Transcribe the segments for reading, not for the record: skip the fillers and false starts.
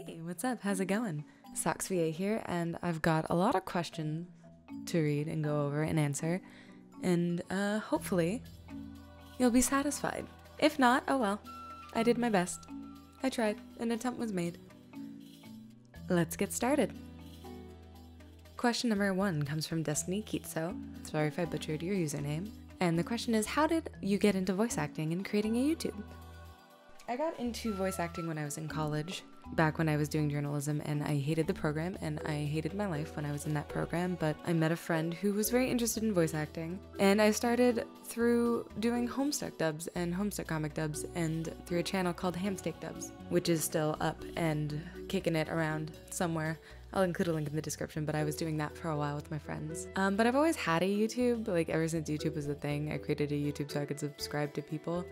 Hey, what's up? How's it going? SoxVA here, and I've got a lot of questions to read and go over and answer, and hopefully you'll be satisfied. If not, oh well. I did my best. I tried. An attempt was made. Let's get started. Question number 1 comes from Destiny Kitso. Sorry if I butchered your username. And the question is, how did you get into voice acting and creating a YouTube? I got into voice acting when I was in college, back when I was doing journalism, and I hated the program and I hated my life when I was in that program, but I met a friend who was very interested in voice acting, and I started through doing Homestuck dubs and Homestuck comic dubs and through a channel called Hamsteak Dubs, which is still up and kicking it around somewhere. I'll include a link in the description, but I was doing that for a while with my friends. But I've always had a YouTube, like ever since YouTube was a thing. I created a YouTube so I could subscribe to people.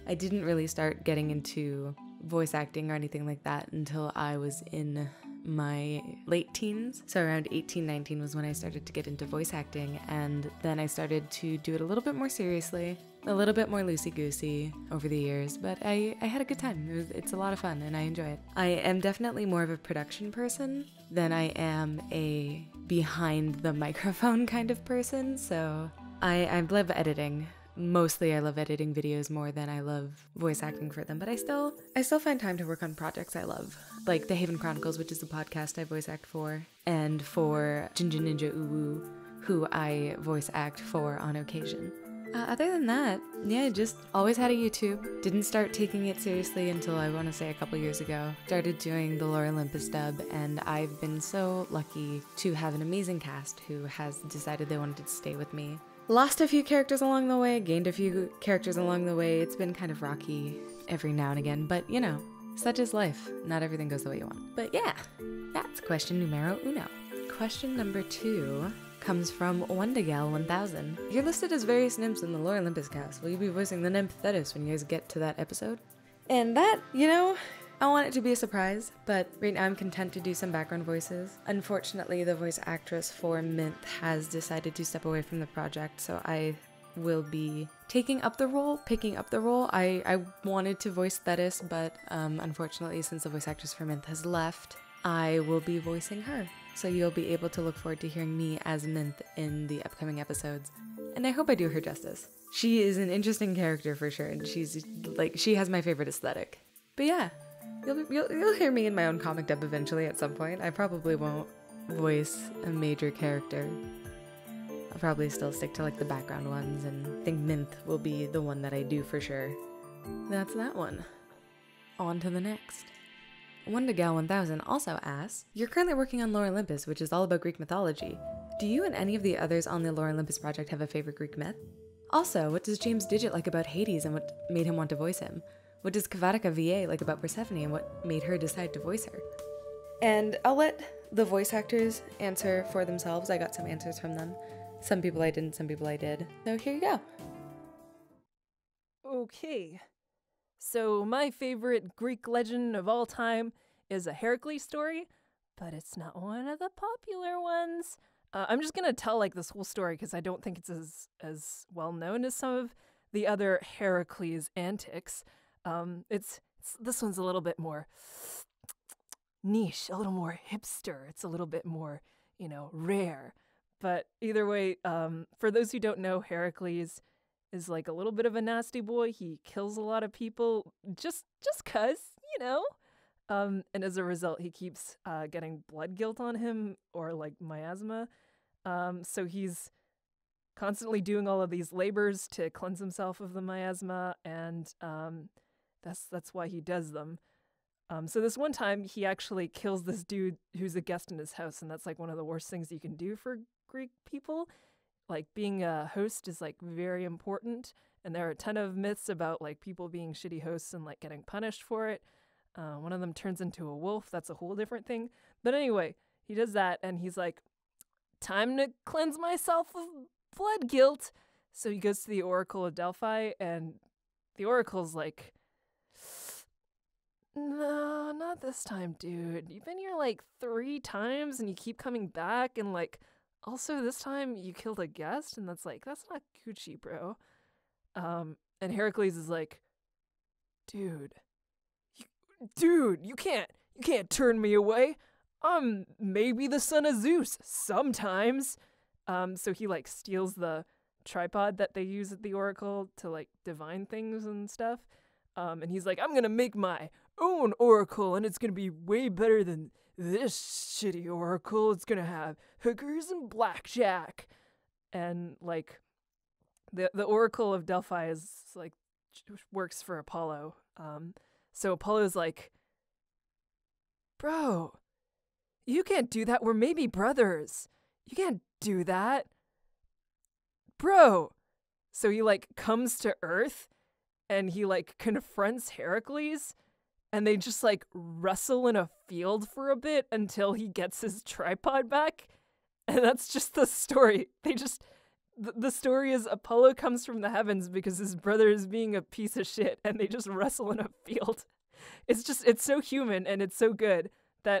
I didn't really start getting into voice acting or anything like that until I was in my late teens. So around 18, 19 was when I started to get into voice acting, and then I started to do it a little bit more seriously, a little bit more loosey-goosey over the years, but I had a good time. It's a lot of fun and I enjoy it. I am definitely more of a production person than I am a behind the microphone kind of person, so I love editing. Mostly I love editing videos more than I love voice acting for them, but I still find time to work on projects I love, like The Haven Chronicles, which is the podcast I voice act for, and for Jinja Ninja Uwu, who I voice act for on occasion. Other than that, yeah, just always had a YouTube. Didn't start taking it seriously until I want to say a couple years ago. Started doing the Olympus Dub, and I've been so lucky to have an amazing cast who has decided they wanted to stay with me. Lost a few characters along the way, gained a few characters along the way. It's been kind of rocky every now and again, but you know, such is life. Not everything goes the way you want. But yeah, that's question numero uno. Question number 2 comes from Wendigal1000. You're listed as various nymphs in the Lore Olympus cast. Will you be voicing the nymph Thetis when you guys get to that episode? And that, you know, I want it to be a surprise, but right now I'm content to do some background voices. Unfortunately, the voice actress for Mint has decided to step away from the project, so I will be picking up the role. I wanted to voice Thetis, but unfortunately, since the voice actress for Mint has left, I will be voicing her. So you'll be able to look forward to hearing me as Mint in the upcoming episodes. And I hope I do her justice. She is an interesting character for sure, and she has my favorite aesthetic. But yeah. You'll hear me in my own comic dub eventually at some point. I probably won't voice a major character. I'll probably still stick to like the background ones, and I think Minth will be the one that I do for sure. That's that one. On to the next. Wendigal1000 also asks, you're currently working on Lore Olympus, which is all about Greek mythology. Do you and any of the others on the Lore Olympus project have a favorite Greek myth? Also, what does James Digit like about Hades and what made him want to voice him? What does Kavatika VA like about Persephone and what made her decide to voice her? And I'll let the voice actors answer for themselves. I got some answers from them. Some people I didn't, some people I did. So here you go. Okay. So my favorite Greek legend of all time is a Heracles story, but it's not one of the popular ones. I'm just going to tell like this whole story because I don't think it's as well known as some of the other Heracles antics. This one's a little bit more niche, a little more hipster. It's a little bit more, rare. But either way, for those who don't know, Heracles is like a little bit of a nasty boy. He kills a lot of people just 'cause, and as a result, he keeps getting blood guilt on him or like miasma. So he's constantly doing all of these labors to cleanse himself of the miasma, and that's why he does them. So this one time, he actually kills this dude who's a guest in his house, and that's like one of the worst things you can do for Greek people. Like being a host is like very important, and there are a ton of myths about like people being shitty hosts and like getting punished for it. One of them turns into a wolf. That's a whole different thing. But anyway, he does that, and he's like, time to cleanse myself of blood guilt. So he goes to the Oracle of Delphi, and the Oracle's like, no, not this time, dude. You've been here like 3 times and you keep coming back, and like also this time you killed a guest, and that's not Gucci, bro. And Heracles is like, dude, you can't You can't turn me away. I'm maybe the son of Zeus sometimes. So he like steals the tripod that they use at the oracle to like divine things and stuff. And he's like, I'm gonna make my own oracle, and it's gonna be way better than this shitty oracle. It's gonna have hookers and blackjack. And like the oracle of Delphi is like works for Apollo. So Apollo's like, bro, you can't do that. We're maybe brothers. You can't do that. Bro. So he like comes to Earth and he like confronts Heracles, and they just like wrestle in a field for a bit until he gets his tripod back. And that's just the story. The story is Apollo comes from the heavens because his brother is being a piece of shit, and they just wrestle in a field. It's so human and it's so good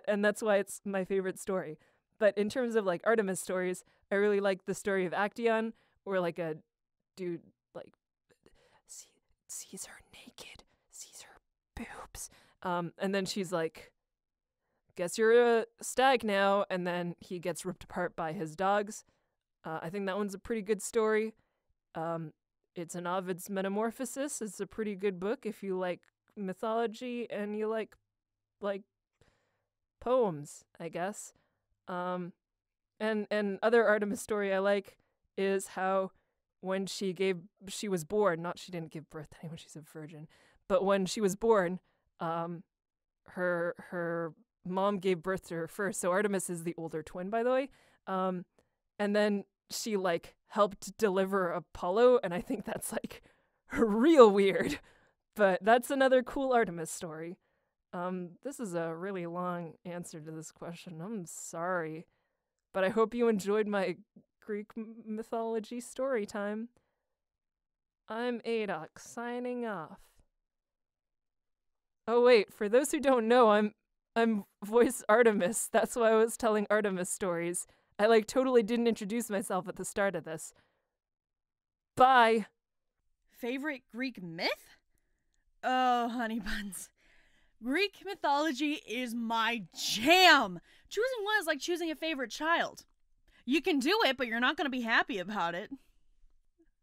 and that's why it's my favorite story. But in terms of like Artemis stories, I really like the story of Actaeon, where like a dude like sees her naked, sees her boobs, and then she's like, guess you're a stag now, and then he gets ripped apart by his dogs. I think that one's a pretty good story. It's an Ovid's Metamorphosis. It's a pretty good book if you like mythology and you like poems, I guess. And other Artemis story I like is how when she was born, not she didn't give birth to anyone, she's a virgin, but when she was born, her mom gave birth to her first. So Artemis is the older twin, by the way. And then she like helped deliver Apollo, and I think that's like real weird. But that's another cool Artemis story. This is a really long answer to this question. I'm sorry. But I hope you enjoyed my Greek mythology story time. I'm Adok, signing off. Oh wait, for those who don't know, I'm voice Artemis. That's why I was telling Artemis stories. I like totally didn't introduce myself at the start of this. Bye. Favorite Greek myth? Oh, honey buns. Greek mythology is my jam. Choosing one is like choosing a favorite child. You can do it, but you're not going to be happy about it.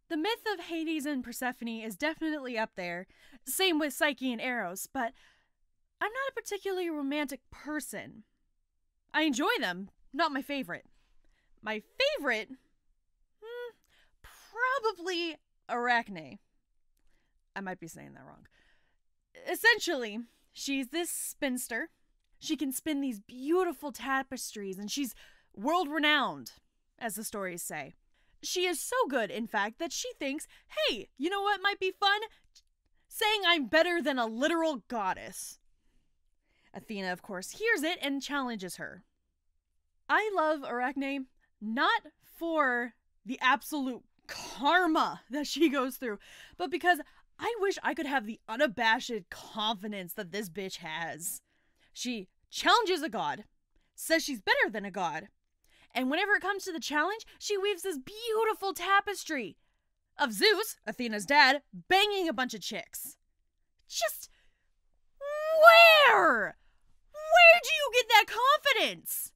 The myth of Hades and Persephone is definitely up there. Same with Psyche and Eros, but I'm not a particularly romantic person. I enjoy them, not my favorite. My favorite? Probably Arachne. I might be saying that wrong. Essentially, she's this spinster. She can spin these beautiful tapestries, and she's world-renowned, as the stories say. She is so good, in fact, that she thinks, hey, you know what might be fun? Saying I'm better than a literal goddess. Athena, of course, hears it and challenges her. I love Arachne not for the absolute karma that she goes through, but because I wish I could have the unabashed confidence that this bitch has. She challenges a god, says she's better than a god, and whenever it comes to the challenge, she weaves this beautiful tapestry of Zeus, Athena's dad, banging a bunch of chicks. Just where? Where do you get that confidence?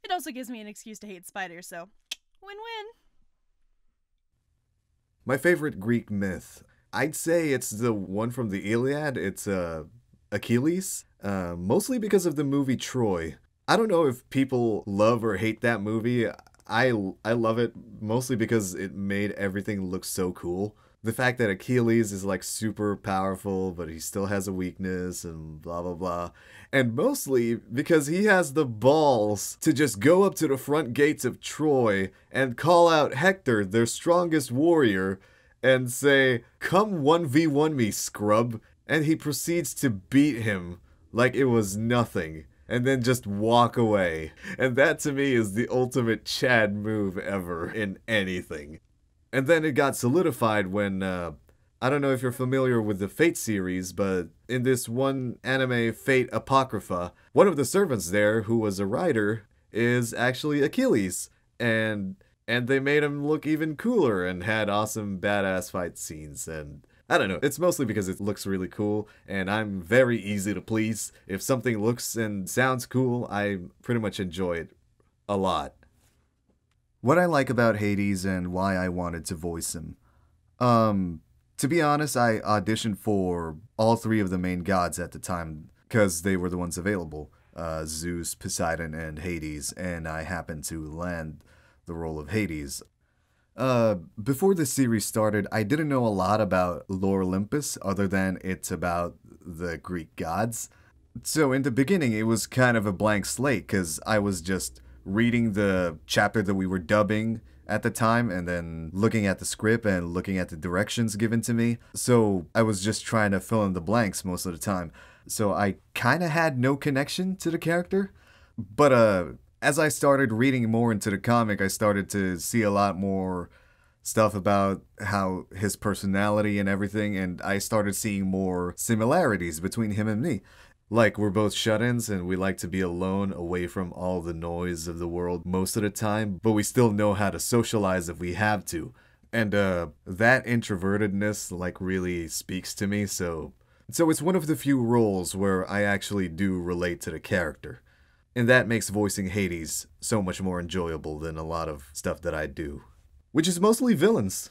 It also gives me an excuse to hate spiders, so win-win. My favorite Greek myth, I'd say it's the one from the Iliad. It's Achilles, mostly because of the movie Troy. I don't know if people love or hate that movie. I love it mostly because it made everything look so cool. The fact that Achilles is like super powerful, but he still has a weakness and blah, blah, blah. And mostly because he has the balls to just go up to the front gates of Troy and call out Hector, their strongest warrior, and say, "Come 1v1 me, scrub." And he proceeds to beat him like it was nothing, and then just walk away. And that to me is the ultimate Chad move ever in anything. And then it got solidified when, I don't know if you're familiar with the Fate series, but in this one anime, Fate Apocrypha, one of the servants there, who was a writer, is actually Achilles. And they made him look even cooler and had awesome badass fight scenes. And I don't know. It's mostly because it looks really cool, and I'm very easy to please. If something looks and sounds cool, I pretty much enjoy it a lot. What I like about Hades and why I wanted to voice him. To be honest, I auditioned for all three of the main gods at the time because they were the ones available. Zeus, Poseidon, and Hades, and I happened to land the role of Hades. Before the series started, I didn't know a lot about Lore Olympus other than it's about the Greek gods. So in the beginning, it was kind of a blank slate because I was just reading the chapter that we were dubbing at the time and then looking at the script and looking at the directions given to me. So I was just trying to fill in the blanks most of the time. So I kind of had no connection to the character. But as I started reading more into the comic, I started to see a lot more stuff about how his personality and everything, and I started seeing more similarities between him and me. Like, we're both shut-ins and we like to be alone, away from all the noise of the world most of the time, but we still know how to socialize if we have to. And that introvertedness like really speaks to me, so it's one of the few roles where I actually do relate to the character. And that makes voicing Hades so much more enjoyable than a lot of stuff that I do, which is mostly villains.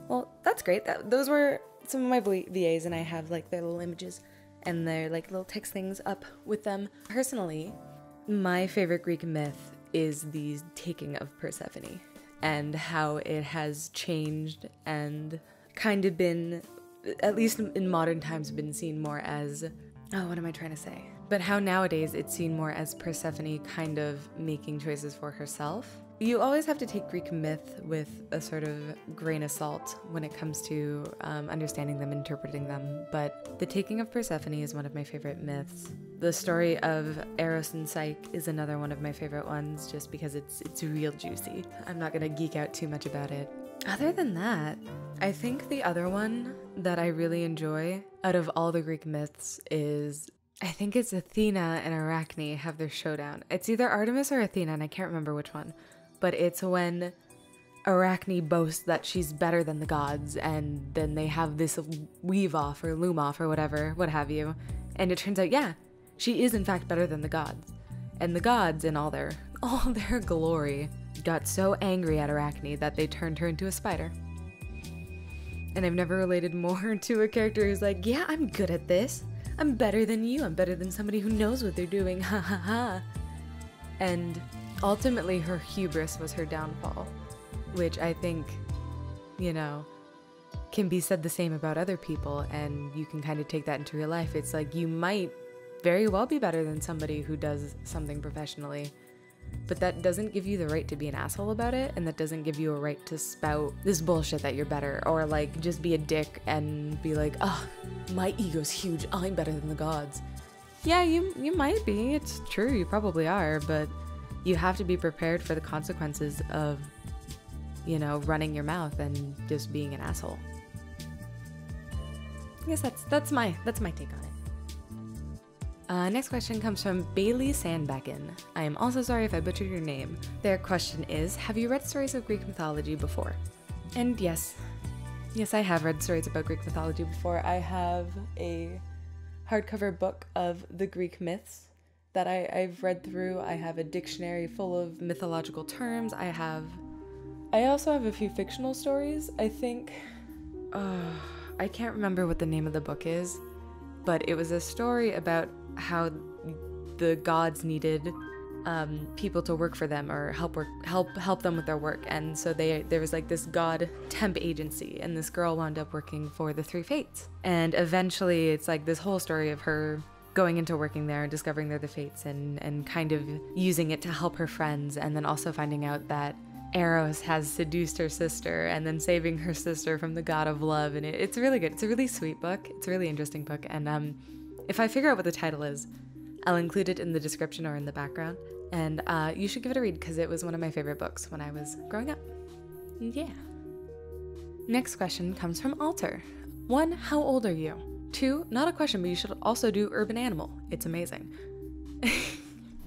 Well, that's great. Those were some of my VAs, and I have like their little images and their like little text things up with them. Personally, my favorite Greek myth is the taking of Persephone and how it has changed and kind of been, at least in modern times, been seen more as, oh, what am I trying to say? But how nowadays it's seen more as Persephone kind of making choices for herself. You always have to take Greek myth with a sort of grain of salt when it comes to understanding them, interpreting them. But the taking of Persephone is one of my favorite myths. The story of Eros and Psyche is another one of my favorite ones, just because it's real juicy. I'm not gonna geek out too much about it. Other than that, I think the other one that I really enjoy out of all the Greek myths is, I think it's Athena and Arachne have their showdown. It's either Artemis or Athena, and I can't remember which one. But it's when Arachne boasts that she's better than the gods, and then they have this weave off or loom off or whatever, what have you. And it turns out, yeah, she is in fact better than the gods. And the gods, in all their glory, got so angry at Arachne that they turned her into a spider. And I've never related more to a character who's like, yeah, I'm good at this. I'm better than you. I'm better than somebody who knows what they're doing. Ha ha ha. And ultimately, her hubris was her downfall, which I think, you know, can be said the same about other people, and you can kind of take that into real life. It's like, you might very well be better than somebody who does something professionally, but that doesn't give you the right to be an asshole about it, and that doesn't give you a right to spout this bullshit that you're better, or like just be a dick and be like, oh, my ego's huge, I'm better than the gods. Yeah, you might be, it's true, you probably are, but you have to be prepared for the consequences of, you know, running your mouth and just being an asshole. I guess that's my take on it. Next question comes from Bailey Sandbacken. I am also sorry if I butchered your name. Their question is, have you read stories of Greek mythology before? And yes, I have read stories about Greek mythology before. I have a hardcover book of the Greek myths that I've read through. I have a dictionary full of mythological terms. I also have a few fictional stories. I think, I can't remember what the name of the book is, but it was a story about how the gods needed people to work for them or help them with their work, and so there was like this god temp agency, and this girl wound up working for the Three Fates, and eventually it's like this whole story of her going into working there and discovering they're the Fates and kind of using it to help her friends, and then also finding out that Eros has seduced her sister and then saving her sister from the god of love. And it's really good. It's a really sweet book. It's a really interesting book. And if I figure out what the title is, I'll include it in the description or in the background. And you should give it a read because it was one of my favorite books when I was growing up. Yeah. Next question comes from Alter. 1, how old are you? 2, not a question, but you should also do Urban Animal. It's amazing.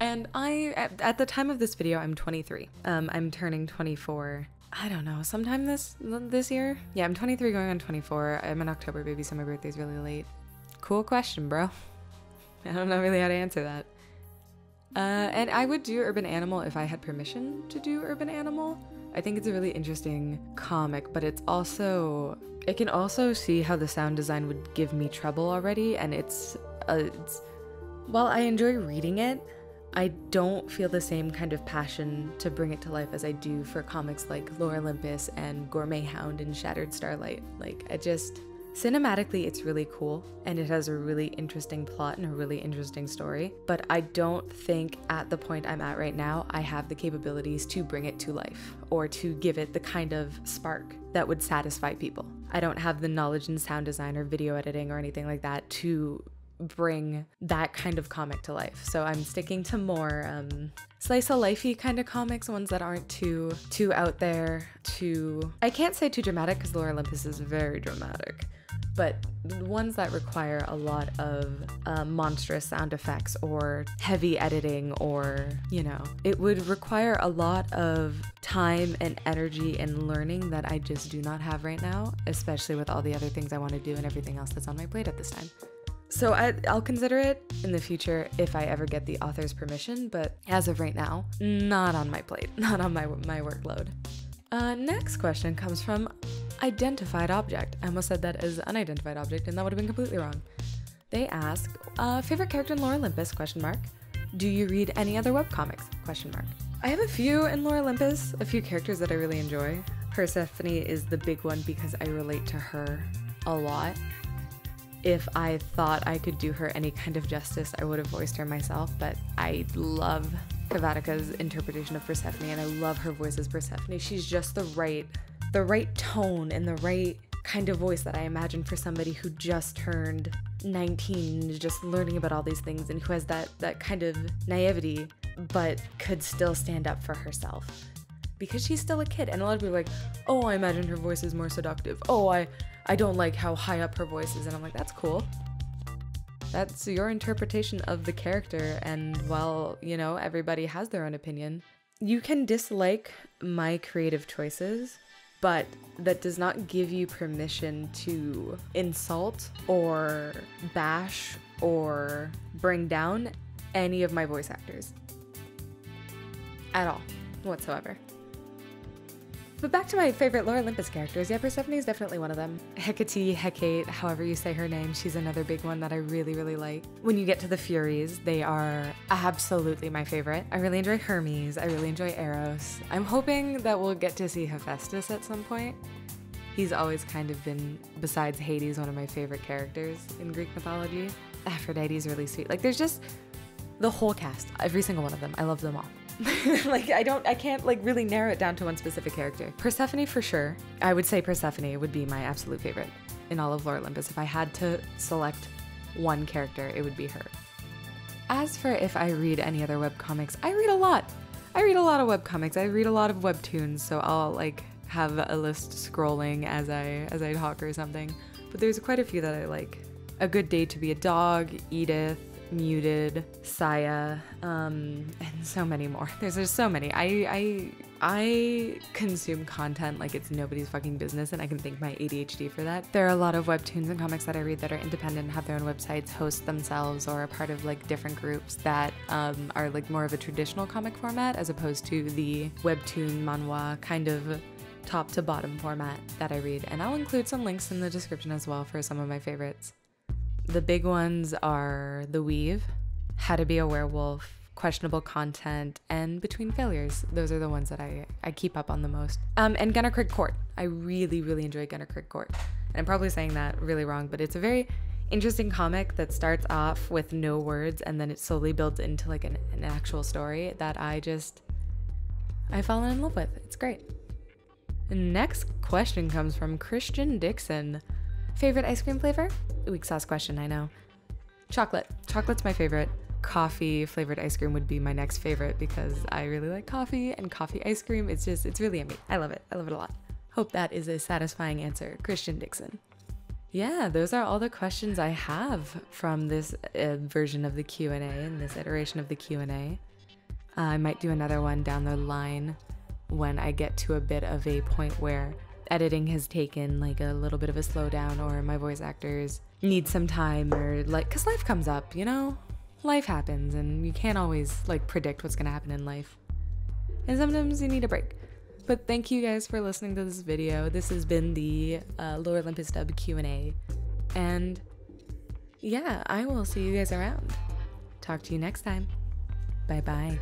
And at the time of this video, I'm 23. I'm turning 24 I don't know, sometime this year? Yeah, I'm 23 going on 24. I'm an October baby, so my birthday's really late. Cool question, bro. I don't know really how to answer that. And I would do Urban Animal if I had permission to do Urban Animal. I think it's a really interesting comic, but it can also see how the sound design would give me trouble already, and while I enjoy reading it, I don't feel the same kind of passion to bring it to life as I do for comics like Lore Olympus and Gourmet Hound and Shattered Starlight. Like, cinematically, it's really cool, and it has a really interesting plot and a really interesting story, but I don't think at the point I'm at right now, I have the capabilities to bring it to life or to give it the kind of spark that would satisfy people. I don't have the knowledge in sound design or video editing or anything like that to bring that kind of comic to life. So I'm sticking to more slice of lifey kind of comics, ones that aren't too out there, I can't say too dramatic because Lore Olympus is very dramatic, but the ones that require a lot of monstrous sound effects or heavy editing, or, it would require a lot of time and energy and learning that I just do not have right now, especially with all the other things I want to do and everything else that's on my plate at this time. So I'll consider it in the future if I ever get the author's permission, but as of right now, not on my plate, not on my workload. Next question comes from Identified Object. I almost said that as Unidentified Object, and that would have been completely wrong. They ask, favorite character in Lore Olympus, ? Do you read any other webcomics, ? I have a few in Lore Olympus, a few characters that I really enjoy. Persephone is the big one because I relate to her a lot. If I thought I could do her any kind of justice, I would have voiced her myself, but I love Kavatika's interpretation of Persephone, and I love her voice as Persephone. She's just the right tone and the right kind of voice that I imagine for somebody who just turned 19 and is just learning about all these things, and who has that kind of naivety, but could still stand up for herself. Because she's still a kid, and a lot of people are like, oh, I imagine her voice is more seductive. Oh, I don't like how high up her voice is, and I'm like, that's cool. That's your interpretation of the character, and while, everybody has their own opinion, you can dislike my creative choices, but that does not give you permission to insult or bash or bring down any of my voice actors. At all, whatsoever. But back to my favorite Lore Olympus characters. Yeah, Persephone is definitely one of them. Hecate, however you say her name, she's another big one that I really, really like. When you get to the Furies, they are absolutely my favorite. I really enjoy Hermes. I really enjoy Eros. I'm hoping that we'll get to see Hephaestus at some point. He's always kind of been, besides Hades, one of my favorite characters in Greek mythology. Aphrodite's really sweet. Like, there's just the whole cast, every single one of them. I love them all. I can't really narrow it down to one specific character. Persephone for sure. I would say Persephone would be my absolute favorite in all of Lore Olympus. If I had to select one character, it would be her. As for if I read any other webcomics, I read a lot. I read a lot of webcomics. I read a lot of webtoons, so I'll have a list scrolling as I talk or something. But there's quite a few that I like. A Good Day to Be a Dog, Edith, Muted, Saya, and so many more. There's so many. I consume content like it's nobody's fucking business, and I can thank my ADHD for that. There are a lot of webtoons and comics that I read that are independent, have their own websites, host themselves, or are part of different groups that are more of a traditional comic format as opposed to the webtoon manhwa kind of top to bottom format that I read. And I'll include some links in the description as well for some of my favorites. The big ones are The Weave, How to Be a Werewolf, Questionable Content, and Between Failures. Those are the ones that I keep up on the most. And Gunner Craig Court. I really, really enjoy Gunner Craig Court. And I'm probably saying that really wrong, but it's a very interesting comic that starts off with no words and then it slowly builds into an actual story that I've fallen in love with. It's great. The next question comes from Christian Dixon. Favorite ice cream flavor? Weak sauce question, I know. Chocolate. Chocolate's my favorite. Coffee flavored ice cream would be my next favorite because I really like coffee, and coffee ice cream, it's really yummy. I love it. I love it a lot. Hope that is a satisfying answer. Christian Dixon. Yeah, those are all the questions I have from this version of the Q&A and this iteration of the Q&A. I might do another one down the line when I get to a bit of a point where editing has taken like a little bit of a slowdown, or my voice actors need some time, or like, cause life comes up, you know? Life happens and you can't always like predict what's gonna happen in life. And sometimes you need a break. But thank you guys for listening to this video. This has been the Lord Olympus Dub Q&A. And yeah, I will see you guys around. Talk to you next time. Bye-bye.